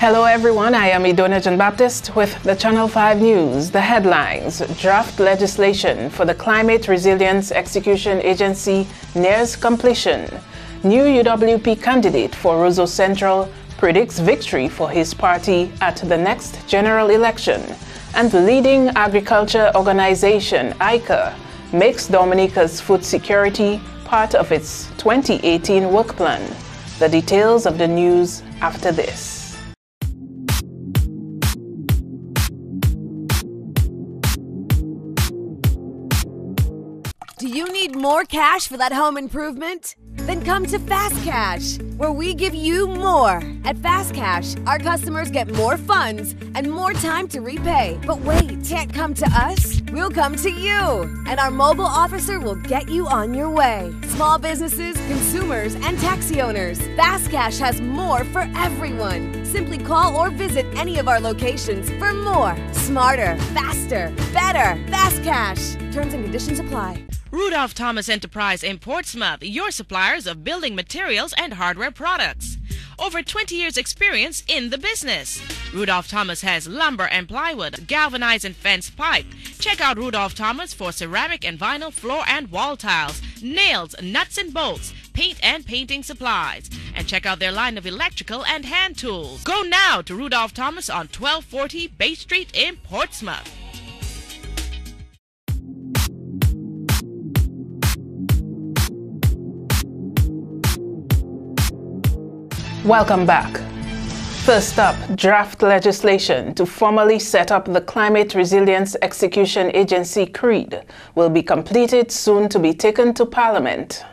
Hello everyone, I am Idona John Baptist with the Channel 5 News. The headlines: draft legislation for the Climate Resilience Execution Agency nears completion. New UWP candidate for Roseau Central predicts victory for his party at the next general election. And the leading agriculture organization, ICA, makes Dominica's food security part of its 2018 work plan. The details of the news after this. Do you need more cash for that home improvement? Then come to Fast Cash, where we give you more. At Fast Cash, our customers get more funds and more time to repay. But wait, can't come to us? We'll come to you, and our mobile officer will get you on your way. Small businesses, consumers, and taxi owners. Fast Cash has more for everyone. Simply call or visit any of our locations for more. Smarter, faster, better. Fast Cash. Terms and conditions apply. Rudolph Thomas Enterprise in Portsmouth, your suppliers of building materials and hardware products. Over 20 years experience in the business. Rudolph Thomas has lumber and plywood, galvanized and fence pipe. Check out Rudolph Thomas for ceramic and vinyl floor and wall tiles, nails, nuts and bolts, paint and painting supplies. And check out their line of electrical and hand tools. Go now to Rudolph Thomas on 1240 Bay Street in Portsmouth. Welcome back. First up, draft legislation to formally set up the Climate Resilience Execution Agency, CREAD, will be completed soon to be taken to Parliament.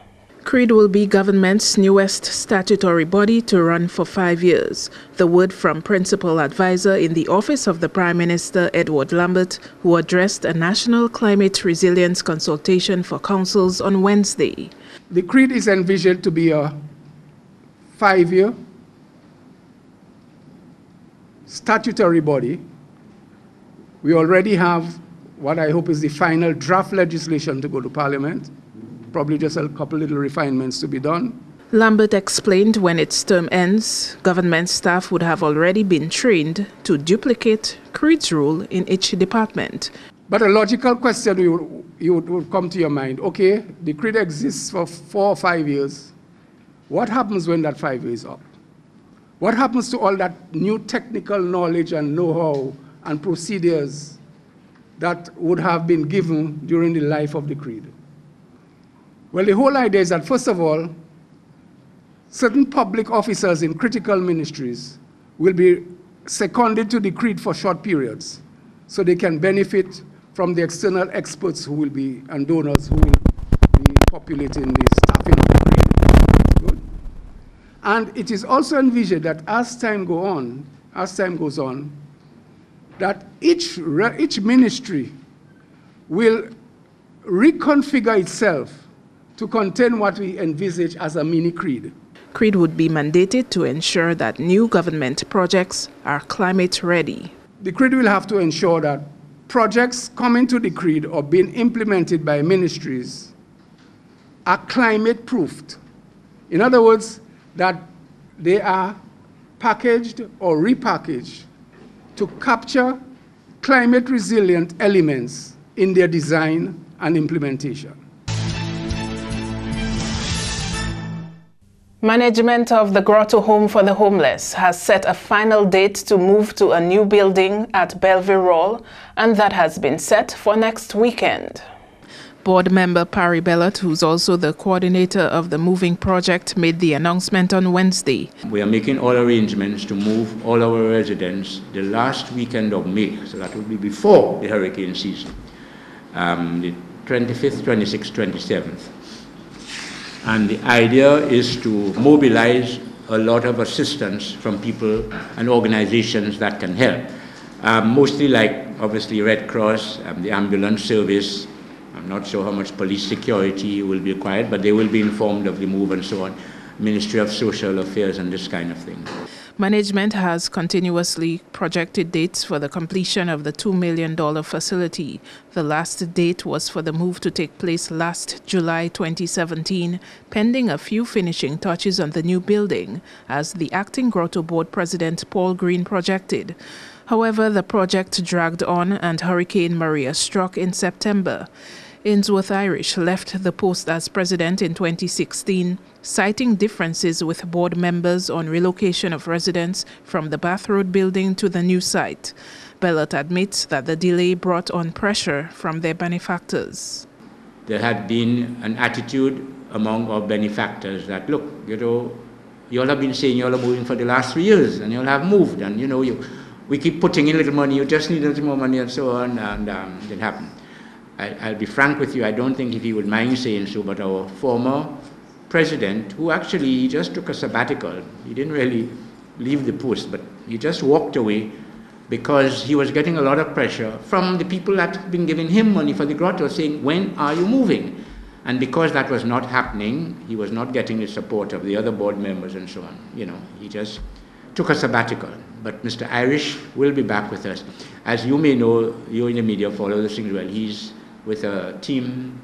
CREAD will be government's newest statutory body to run for 5 years. The word from Principal Advisor in the Office of the Prime Minister, Edward Lambert, who addressed a national climate resilience consultation for councils on Wednesday. The CREAD is envisioned to be a 5-year statutory body. We already have what I hope is the final draft legislation to go to Parliament. Probably just a couple little refinements to be done. Lambert explained when its term ends, government staff would have already been trained to duplicate CREAD's role in each department. But a logical question would come to your mind. Okay, the CREAD exists for 4 or 5 years. What happens when that 5 years is up? What happens to all that new technical knowledge and know-how and procedures that would have been given during the life of the CREAD? Well, the whole idea is that, first of all, certain public officers in critical ministries will be seconded to the CREAD for short periods, so they can benefit from the external experts who will be, and donors who will be populating the staffing of the CREAD. Good. And it is also envisioned that as time goes on, that each ministry will reconfigure itself to contain what we envisage as a mini CREAD. CREAD would be mandated to ensure that new government projects are climate ready. The CREAD will have to ensure that projects coming to the CREAD or being implemented by ministries are climate proofed. In other words, that they are packaged or repackaged to capture climate resilient elements in their design and implementation. Management of the Grotto Home for the Homeless has set a final date to move to a new building at Bellevue Roll, and that has been set for next weekend. Board member Parry Bellot, who's also the coordinator of the moving project, made the announcement on Wednesday. We are making all arrangements to move all our residents the last weekend of May, so that will be before the hurricane season, the 25th, 26th, 27th. And the idea is to mobilize a lot of assistance from people and organizations that can help. Mostly like, obviously, Red Cross, the ambulance service. I'm not sure how much police security will be required, but they will be informed of the move and so on. Ministry of Social Affairs and this kind of thing. Management has continuously projected dates for the completion of the $2 million facility. The last date was for the move to take place last July 2017, pending a few finishing touches on the new building, as the acting Grotto board president Paul Green projected. However, the project dragged on and Hurricane Maria struck in September. Ainsworth Irish left the post as president in 2016, citing differences with board members on relocation of residents from the Bath Road building to the new site. Bellot admits that the delay brought on pressure from their benefactors. There had been an attitude among our benefactors that, look, you all have been saying you all are moving for the last 3 years, and you all have moved, and we keep putting in little money, you just need a little more money and so on, and it didn't happen. I'll be frank with you, I don't think if he would mind saying so, but our former president, who actually he just took a sabbatical, he didn't really leave the post, but he just walked away because he was getting a lot of pressure from the people that had been giving him money for the Grotto, saying, when are you moving? And because that was not happening, he was not getting the support of the other board members and so on. He just took a sabbatical. But Mr. Irish will be back with us. As you may know, you in the media follow this thing well, he's with a team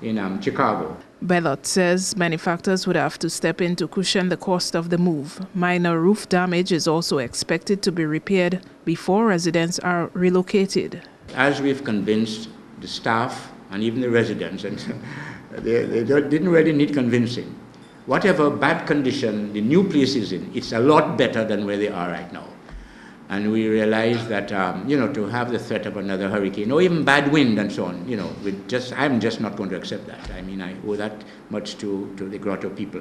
in Chicago. Bellot says benefactors would have to step in to cushion the cost of the move. Minor roof damage is also expected to be repaired before residents are relocated. As we've convinced the staff and even the residents, and they didn't really need convincing. Whatever bad condition the new place is in, it's a lot better than where they are right now. And we realized that, to have the threat of another hurricane or even bad wind and so on, I'm just not going to accept that. I mean, I owe that much to the Grotto people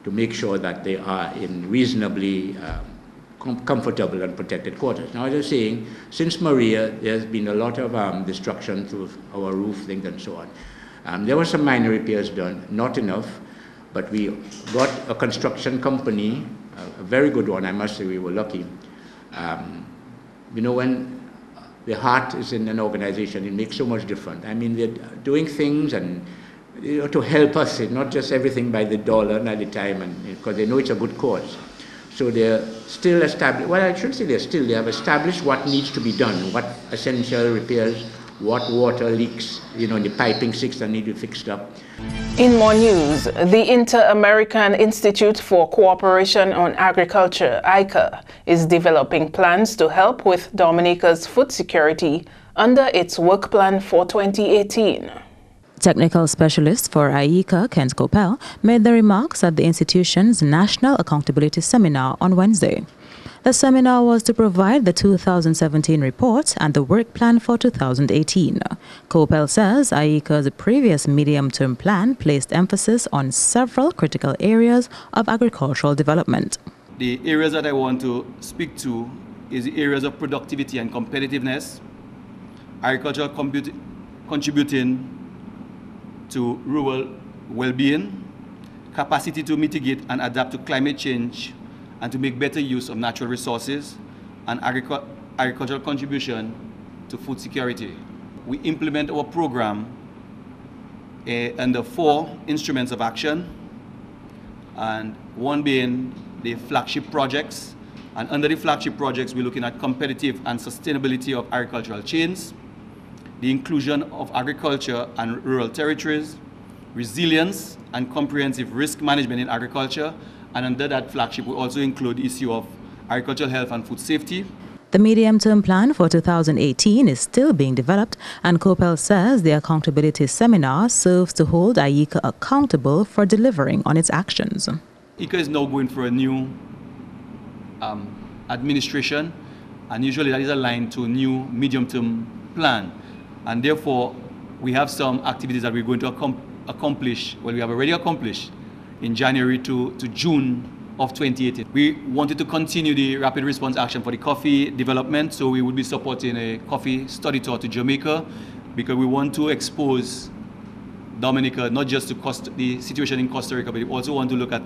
to make sure that they are in reasonably comfortable and protected quarters. Now, as I was saying, since Maria, there's been a lot of destruction through our roof things and so on. There were some minor repairs done, not enough, but we got a construction company, a very good one, I must say, we were lucky. When the heart is in an organization, it makes so much difference. I mean, they're doing things and to help us, not just everything by the dollar and at the time, and because they know it's a good cause. So they're still established. Well, I should say they have established what needs to be done, what essential repairs, what water leaks, the piping sticks that need to be fixed up. In more news, the Inter-American Institute for Cooperation on Agriculture, ICA, is developing plans to help with Dominica's food security under its work plan for 2018. Technical specialist for ICA, Kent Coppell, made the remarks at the institution's National Accountability Seminar on Wednesday. The seminar was to provide the 2017 report and the work plan for 2018. Coppell says ICA's previous medium-term plan placed emphasis on several critical areas of agricultural development. The areas that I want to speak to is the areas of productivity and competitiveness, agriculture contributing to rural well-being, capacity to mitigate and adapt to climate change and to make better use of natural resources, and agricultural contribution to food security. We implement our program under 4 instruments of action, and one being the flagship projects. And under the flagship projects, we're looking at competitive and sustainability of agricultural chains, the inclusion of agriculture and rural territories, resilience and comprehensive risk management in agriculture, and under that flagship, we also include the issue of agricultural health and food safety. The medium-term plan for 2018 is still being developed, and Coppell says the accountability seminar serves to hold ICA accountable for delivering on its actions. ICA is now going for a new administration, and usually that is aligned to a new medium-term plan. And therefore, we have some activities that we're going to accomplish, well, we have already accomplished in January to June of 2018. We wanted to continue the rapid response action for the coffee development, so we would be supporting a coffee study tour to Jamaica, because we want to expose Dominica not just to the situation in Costa Rica, but we also want to look at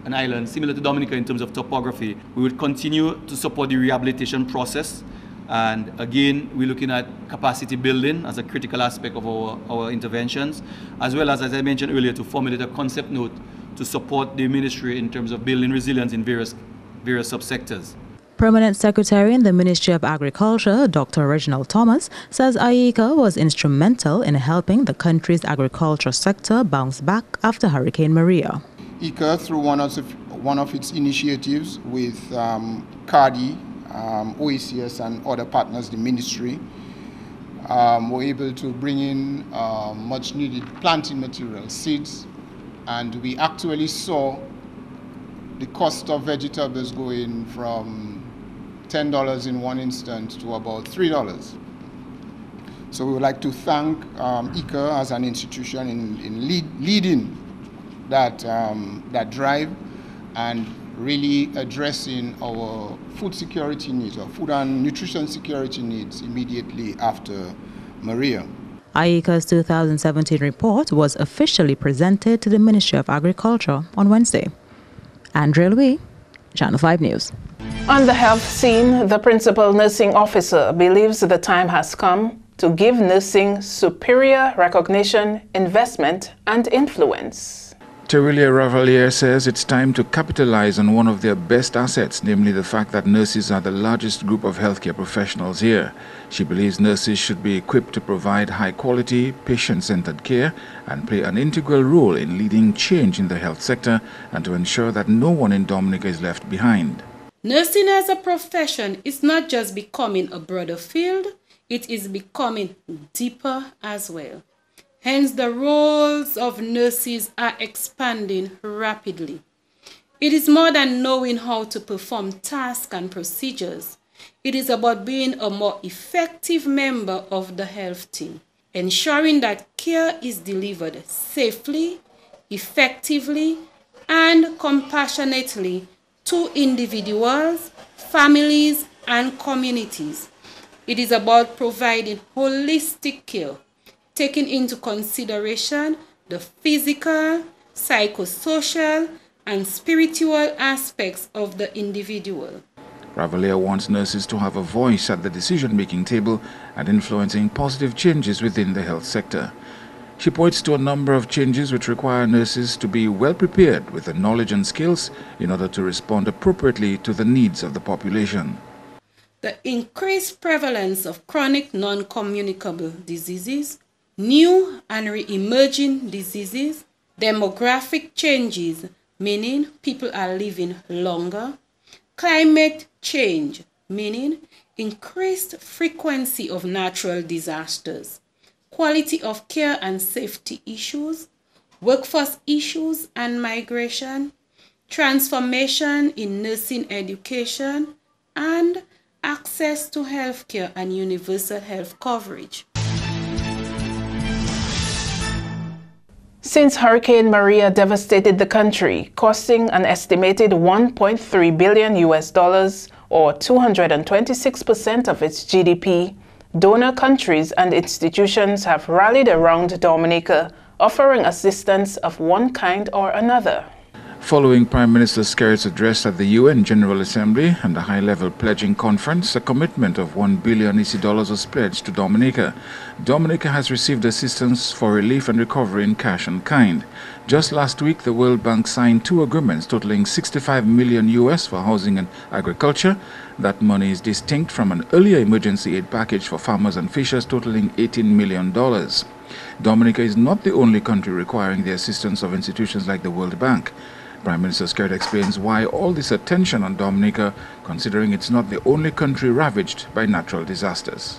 an island similar to Dominica in terms of topography. We would continue to support the rehabilitation process, and again, we're looking at capacity building as a critical aspect of our interventions, as well as I mentioned earlier, to formulate a concept note to support the ministry in terms of building resilience in various various subsectors. Permanent Secretary in the Ministry of Agriculture, Dr. Reginald Thomas, says IECA was instrumental in helping the country's agriculture sector bounce back after Hurricane Maria. IECA, through one of its initiatives with CARDI, OACS and other partners, the ministry, were able to bring in much needed planting material, seeds, and we actually saw the cost of vegetables going from $10 in one instance to about $3. So we would like to thank IECA as an institution in leading that drive and really addressing our food security needs, or food and nutrition security needs immediately after Maria. IECA's 2017 report was officially presented to the Ministry of Agriculture on Wednesday. Andrea Louis, Channel 5 News. On the health scene, the principal nursing officer believes the time has come to give nursing superior recognition, investment, and influence. Terelia Ravalier says it's time to capitalize on one of their best assets, namely the fact that nurses are the largest group of healthcare professionals here. She believes nurses should be equipped to provide high-quality, patient-centered care and play an integral role in leading change in the health sector and to ensure that no one in Dominica is left behind. Nursing as a profession is not just becoming a broader field, it is becoming deeper as well. Hence, the roles of nurses are expanding rapidly. It is more than knowing how to perform tasks and procedures. It is about being a more effective member of the health team, ensuring that care is delivered safely, effectively, and compassionately to individuals, families, and communities. It is about providing holistic care, taking into consideration the physical, psychosocial, and spiritual aspects of the individual. Ravalier wants nurses to have a voice at the decision-making table and influencing positive changes within the health sector. She points to a number of changes which require nurses to be well prepared with the knowledge and skills in order to respond appropriately to the needs of the population. The increased prevalence of chronic non-communicable diseases, new and re-emerging diseases, demographic changes, meaning people are living longer, climate change, meaning increased frequency of natural disasters, quality of care and safety issues, workforce issues and migration, transformation in nursing education, and access to healthcare and universal health coverage. Since Hurricane Maria devastated the country, costing an estimated $1.3 billion or 226% of its GDP, donor countries and institutions have rallied around Dominica, offering assistance of one kind or another. Following Prime Minister Skerrit's address at the UN General Assembly and the high-level pledging conference, a commitment of $1 billion was pledged to Dominica. Dominica has received assistance for relief and recovery in cash and kind. Just last week, the World Bank signed 2 agreements totaling $65 million for housing and agriculture. That money is distinct from an earlier emergency aid package for farmers and fishers totaling $18 million. Dominica is not the only country requiring the assistance of institutions like the World Bank. Prime Minister Skerrit explains why all this attention on Dominica, considering it's not the only country ravaged by natural disasters.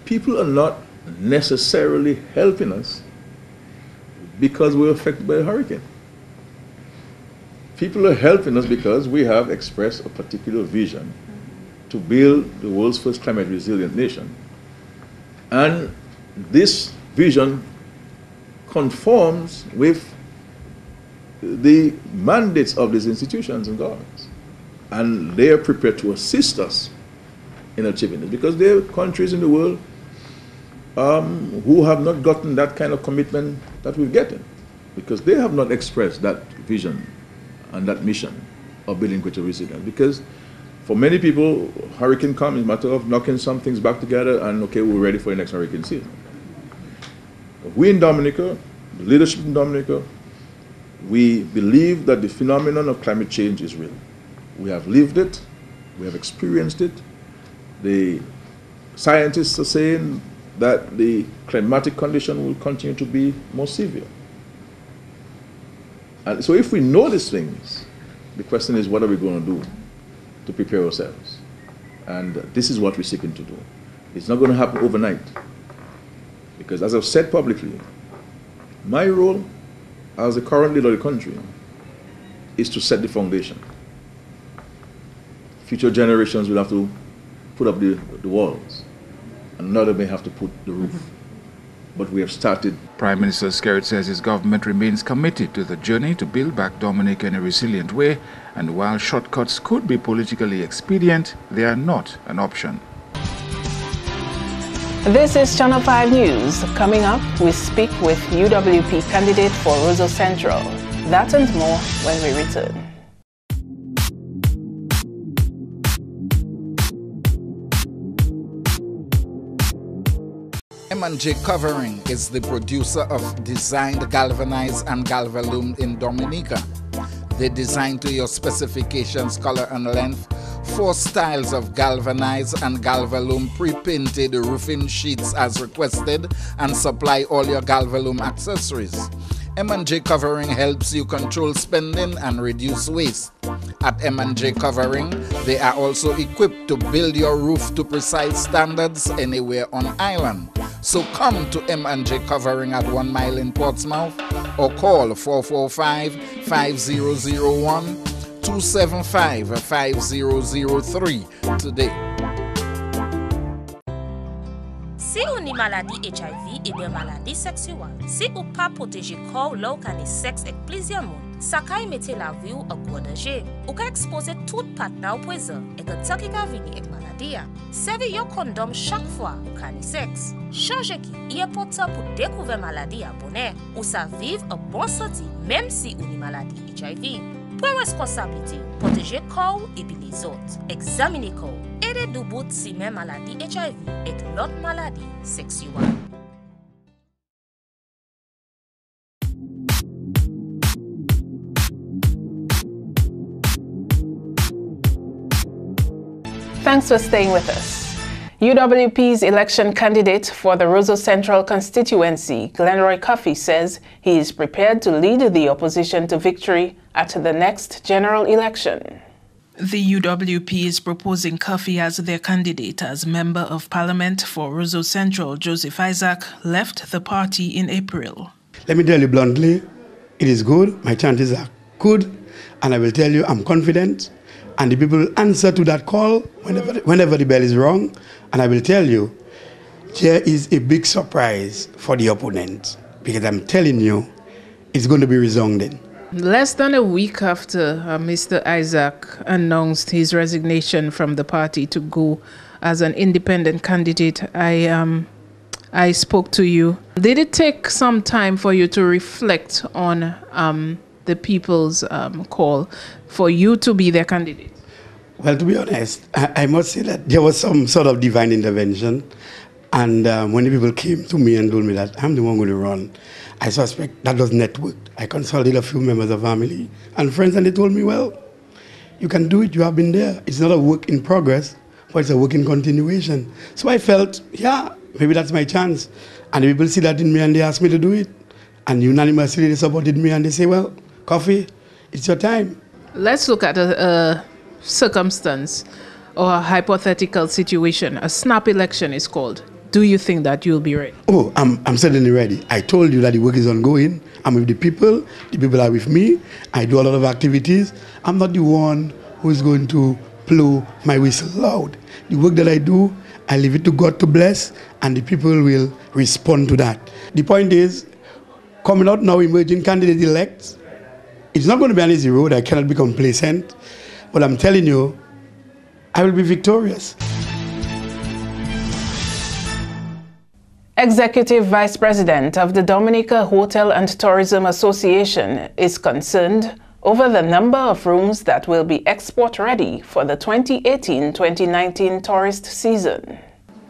People are not necessarily helping us because we're affected by a hurricane. People are helping us because we have expressed a particular vision to build the world's first climate resilient nation. And this vision conforms with the mandates of these institutions and governments. And they are prepared to assist us in achieving it because there are countries in the world who have not gotten that kind of commitment that we've gotten because they have not expressed that vision and that mission of building greater resilience. Because for many people, hurricane comes, it's a matter of knocking some things back together and okay, we're ready for the next hurricane season. We in Dominica, the leadership in Dominica, we believe that the phenomenon of climate change is real. We have lived it. We have experienced it. The scientists are saying that the climatic condition will continue to be more severe. And so if we know these things, the question is, what are we going to do to prepare ourselves? And this is what we're seeking to do. It's not going to happen overnight. Because as I've said publicly, my role as the current leader of the country is to set the foundation. Future generations will have to put up the walls. Another may have to put the roof. But we have started. Prime Minister Skerrit says his government remains committed to the journey to build back Dominica in a resilient way, and while shortcuts could be politically expedient, they are not an option. This is Channel 5 News. Coming up, we speak with UWP candidate for Roseau Central. That and more when we return. M&J Covering is the producer of designed galvanized and galvalume in Dominica. They design to your specifications, color and length, 4 styles of galvanized and galvalume pre-painted roofing sheets as requested, and supply all your galvalume accessories. M&J Covering helps you control spending and reduce waste. At M&J Covering, they are also equipped to build your roof to precise standards anywhere on island. So come to M&J Covering at 1 Mile in Portsmouth or call 445-5001 275-5003 today. Si ou ni maladie HIV et bien maladie sexuelle, si ou pas protéger corps lors qu'on est sexe avec plusieurs monde, ça kay mette la vie ou en gros danger. Ou ka exposer tout partenaire au poison et que tant qu'il ka vini avec maladie. Servez yo condom chaque fois ou qu'on est sexe. Changer qui est important pour découvrir maladie à bonheur ou ça vivre en bonne santé même si ou ni maladie HIV. Pour responsabilité, protéger corps et puis les autres. Examiner corps. Aidez du bout si même maladie HIV et l'autre maladie sexuelle. Thanks for staying with us. UWP's election candidate for the Roseau Central constituency, Glenroy Coffey, says he is prepared to lead the opposition to victory at the next general election. The UWP is proposing Coffey as their candidate as Member of Parliament for Roseau Central. Joseph Isaac left the party in April. Let me tell you bluntly, it is good, my chances are good, and I will tell you I'm confident, and the people will answer to that call whenever the bell is rung, and I will tell you, there is a big surprise for the opponent, because I'm telling you, it's going to be resounding. Less than a week after Mr. Isaac announced his resignation from the party to go as an independent candidate, I spoke to you. Did it take some time for you to reflect on the people's call for you to be their candidate? Well, to be honest, I must say that there was some sort of divine intervention. And when the people came to me and told me that I'm the one going to run, I suspect that was networked. I consulted a few members of family and friends, and they told me, well, you can do it, you have been there. It's not a work in progress, but it's a work in continuation. So I felt, yeah, maybe that's my chance. And the people see that in me and they asked me to do it. And unanimously they supported me and they say, well, Coffey, it's your time. Let's look at a circumstance or a hypothetical situation. A snap election is called. Do you think that you'll be ready? Oh, I'm certainly ready. I told you that the work is ongoing. I'm with the people are with me. I do a lot of activities. I'm not the one who is going to blow my whistle loud. The work that I do, I leave it to God to bless, and the people will respond to that. The point is, coming out now, emerging candidate-elects, it's not going to be an easy road. I cannot be complacent. But I'm telling you, I will be victorious. Executive Vice President of the Dominica Hotel and Tourism Association is concerned over the number of rooms that will be export ready for the 2018-2019 tourist season.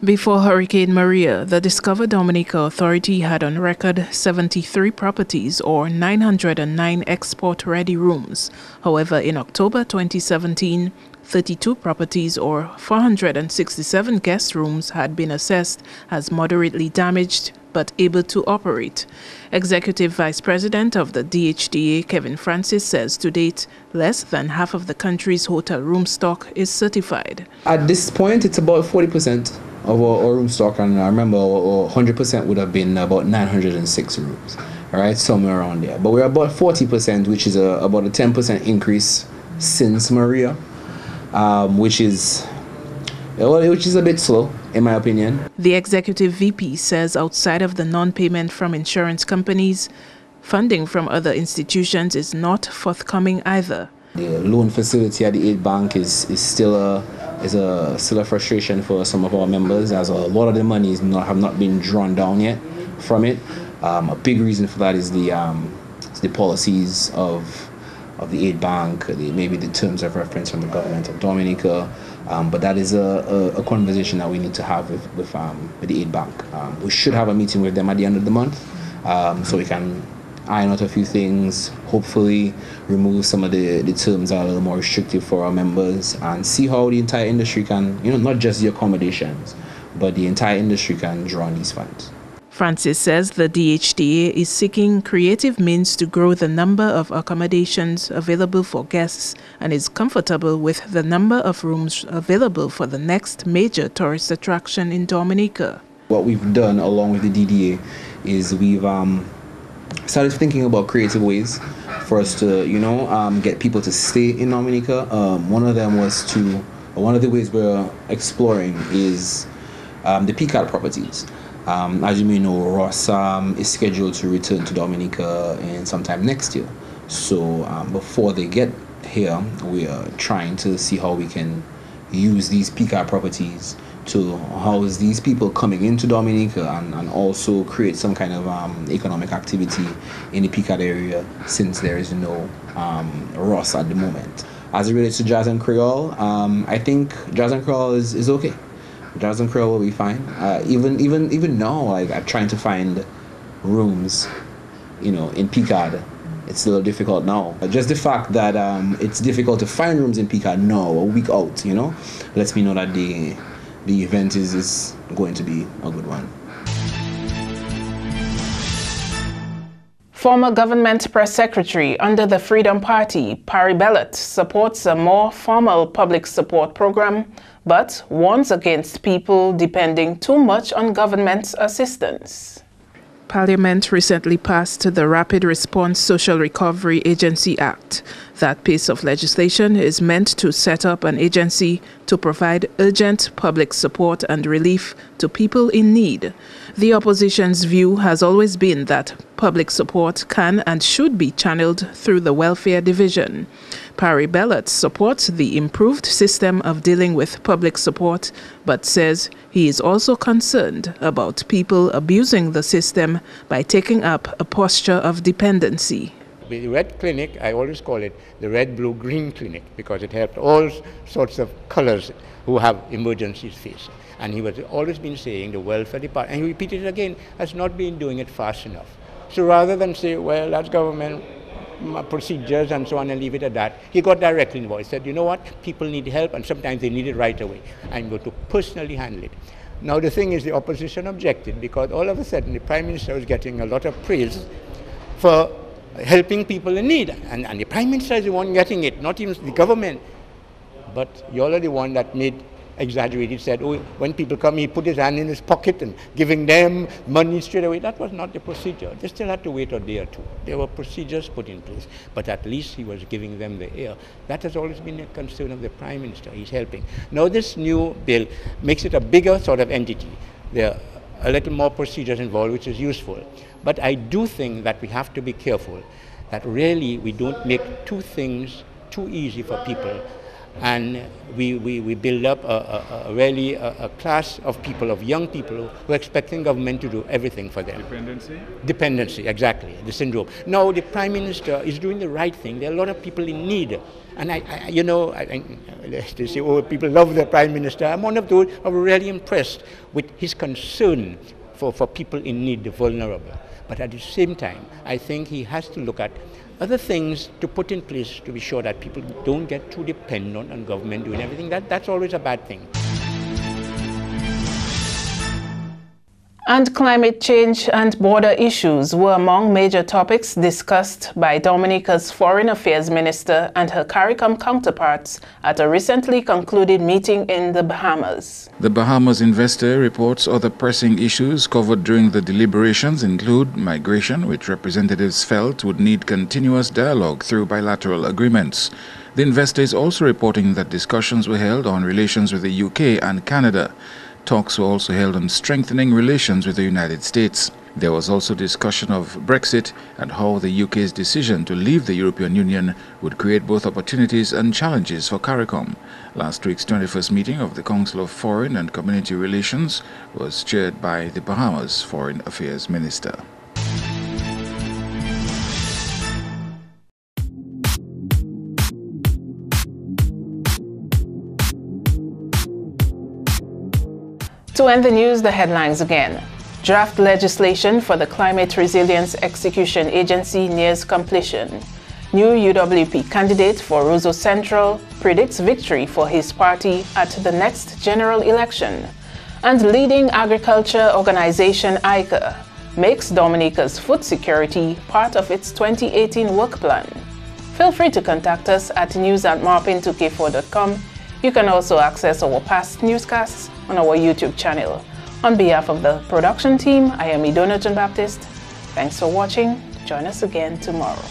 Before Hurricane Maria, the Discover Dominica Authority had on record 73 properties or 909 export-ready rooms. However, in October 2017, 32 properties or 467 guest rooms had been assessed as moderately damaged but able to operate. Executive Vice President of the DHDA, Kevin Francis, says to date, less than half of the country's hotel room stock is certified. At this point, it's about 40% of our room stock, and I remember 100% would have been about 906 rooms, all right, somewhere around there. But we're about 40%, which is about a 10% increase since Maria, which is a bit slow, in my opinion. The executive VP says outside of the non-payment from insurance companies, funding from other institutions is not forthcoming either. The loan facility at the Aid Bank is still a frustration for some of our members, as a lot of the money have not been drawn down yet from it. A big reason for that is the policies of the Aid Bank, maybe the terms of reference from the government of Dominica. But that is a conversation that we need to have with the Aid Bank. We should have a meeting with them at the end of the month, so we can iron out a few things, hopefully remove some of the terms that are a little more restrictive for our members, and see how the entire industry can, not just the accommodations, but the entire industry can draw on these funds. Francis says the DHDA is seeking creative means to grow the number of accommodations available for guests and is comfortable with the number of rooms available for the next major tourist attraction in Dominica. What we've done along with the DDA is we've started thinking about creative ways for us to, get people to stay in Dominica. One of the ways we're exploring is the PCAD properties. As you may know, Ross is scheduled to return to Dominica in sometime next year. So before they get here, we are trying to see how we can use these PCAD properties to house these people coming into Dominica and also create some kind of economic activity in the PCAD area, since there is no Ross at the moment. As it relates to Jazz and Creole, I think Jazz and Creole is okay. Jazz and Creole will be fine. Even now, I'm trying to find rooms, in PCAD. It's a little difficult now. Just the fact that it's difficult to find rooms in PCAD now, a week out, lets me know that the event is going to be a good one. Former government press secretary under the Freedom Party, Parry Bellot, supports a more formal public support program, but warns against people depending too much on government assistance. Parliament recently passed the Rapid Response Social Recovery Agency Act. That piece of legislation is meant to set up an agency to provide urgent public support and relief to people in need. The opposition's view has always been that public support can and should be channeled through the Welfare Division. Parry Bellot supports the improved system of dealing with public support, but says he is also concerned about people abusing the system by taking up a posture of dependency. The red clinic, I always call it the red, blue, green clinic, because it helped all sorts of colors who have emergencies facing. And he was always been saying the welfare department, and he repeated it again, has not been doing it fast enough. So rather than say, well, that's government procedures and so on, and leave it at that, he got directly involved. He said, you know what, people need help, and sometimes they need it right away. I'm going to personally handle it. Now the thing is, the opposition objected, because all of a sudden the Prime Minister was getting a lot of praise for helping people in need. And the Prime Minister is the one getting it, not even the government. But you're the one that made exaggerated, said, oh, when people come, he put his hand in his pocket and giving them money straight away. That was not the procedure. They still had to wait a day or two. There were procedures put in place, but at least he was giving them the air. That has always been a concern of the Prime Minister. He's helping. Now this new bill makes it a bigger sort of entity. There are a little more procedures involved, which is useful. But I do think that we have to be careful that really we don't make two things too easy for people. and we build up really a class of people, of young people who are expecting government to do everything for them. Dependency? Dependency, exactly, the syndrome. Now the Prime Minister is doing the right thing. There are a lot of people in need. And they say, oh, people love the Prime Minister. I'm one of those who are really impressed with his concern for people in need, the vulnerable. But at the same time, I think he has to look at other things to put in place to be sure that people don't get too dependent on government doing everything. That's always a bad thing. And climate change and border issues were among major topics discussed by Dominica's Foreign Affairs Minister and her CARICOM counterparts at a recently concluded meeting in the Bahamas. The Bahamas Investor reports other pressing issues covered during the deliberations include migration, which representatives felt would need continuous dialogue through bilateral agreements. The Investor is also reporting that discussions were held on relations with the UK and Canada. Talks were also held on strengthening relations with the United States. There was also discussion of Brexit and how the UK's decision to leave the European Union would create both opportunities and challenges for CARICOM. Last week's 21st meeting of the Council of Foreign and Community Relations was chaired by the Bahamas Foreign Affairs Minister. To end the news, the headlines again. Draft legislation for the Climate Resilience Execution Agency nears completion. New UWP candidate for Roseau Central predicts victory for his party at the next general election. And leading agriculture organization ICA makes Dominica's food security part of its 2018 work plan. Feel free to contact us at news@marpin2k4.com. You can also access our past newscasts on our YouTube channel. On behalf of the production team, I am Idona John Baptist. Thanks for watching. Join us again tomorrow.